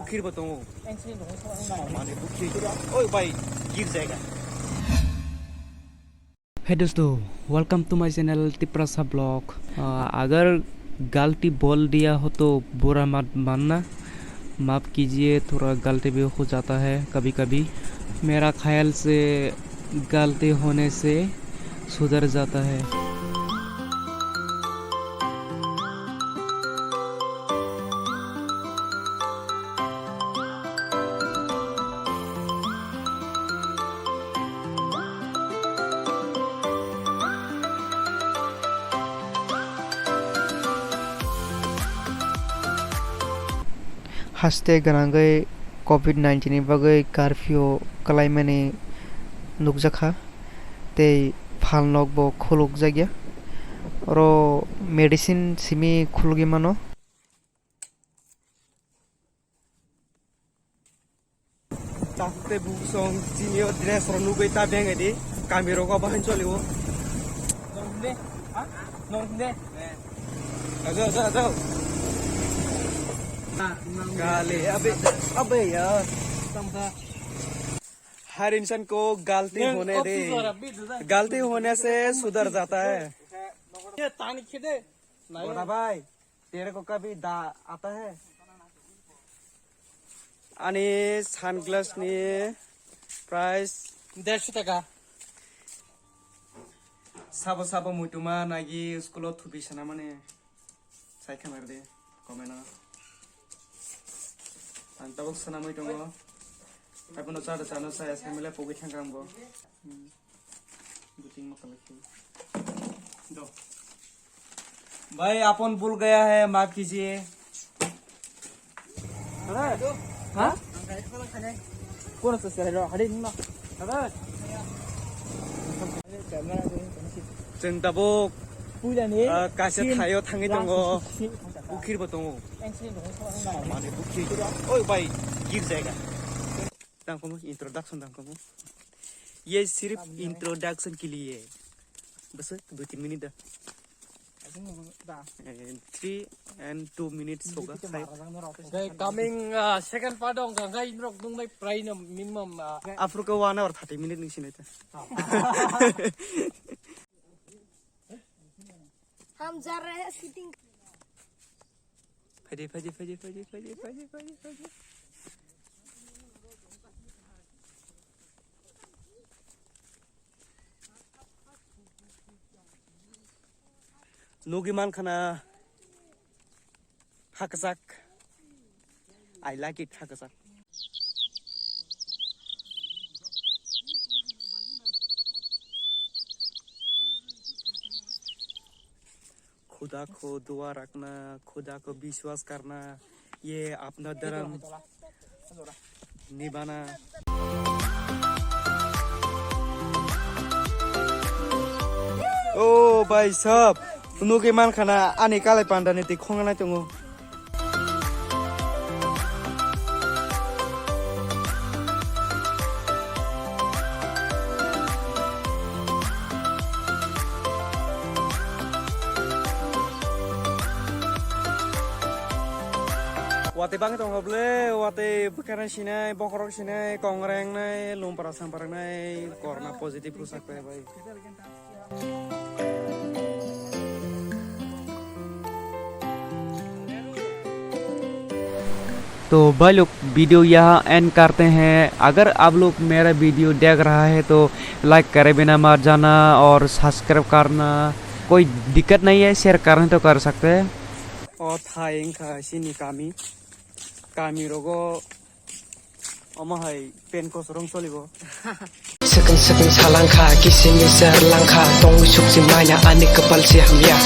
बुखिर बताओ माने बुखिर ओए भाई गिर जाएगा। है दोस्तों, welcome to my channel Tiprasa blog. अगर गलती बोल दिया हो तो बुरा मत मानना, माफ़ कीजिए। थोड़ा गलती भी हो जाता है कभी कभी। मेरा ख्याल से गलती होने से सुधर जाता है। हास्ते गनांगै कोविड-19 बागै कर्फ्यू कलायमानि नुकजाखा ते फालनक बो खुलुक जागिया रो मेडिसिन सिमी खुलुगी मानो ताते बुसों जिनियो ड्रेस रो नुगै ता बेंगे दि कामिरो को बहन चलियो नोंदे हा नोंदे जाओ गाले अबे यार हर इंसान को गलती होने से सुधर जाता है। ये तानी खिदे नहीं भाई, तेरे को कभी दा आता है? आणि सनग्लास नि प्राइस 150 টাকা। साबो मुटुमा नागी स्कूलो थुबिसना माने साइखामार दे कमेना अंतबक सना मुटुमा अपनो चार चानो सा ऐसे मिले पोगी ठंगांगो बुकिंग मत दो भाई, अपन भूल गया है, माफ कीजिए। हाँ कौन सा सर हरे ना जों दाबो कासे थायो थाङै दङ बुखिरबो दङ माने बुखिर ओए भाई गिर जाएगा। दांको इंट्रोडक्शन दांको ये सिर्फ इंट्रोडक्शन के लिए है, बस 2-3 मिनट 3 and 2 minutes होगा। coming second part of the guy rock dung like prime minimum Africa 1 hour 30 minutes नहीं सुने थे। हम जा रहे हैं shooting. Fuzzy Nugiman kana hakasak. I like it hakasak. खुदा को दुआ रखना, खुदा को विश्वास करना, ये अपना धर्म निभाना। ओ भाई साहब, नुके मान खाना आने काले पांडा ने देखोंगा ना तुमको। वाते बांगे तो हबले वाते बुकाना सिनाई बकरक सिनाई कांग्रेंग नाई लुम्परा संपरंग नाई कोरोना पॉजिटिव रुsak पे भाई। तो भाई लोग वीडियो यहाँ एंड करते हैं। अगर आप लोग मेरा वीडियो देख रहा है तो लाइक करे बिना मत जाना और सब्सक्राइब करना, कोई दिक्कत नहीं है, शेयर करना तो कर सकते हैं। और थाइंग का सिनी कामी रोगो अमहाय पेन को सरंग चलिबो सकन सकन सालांखा किसिनि सरलांखा तंग सुखसिम माया आनि कपाल से हमया।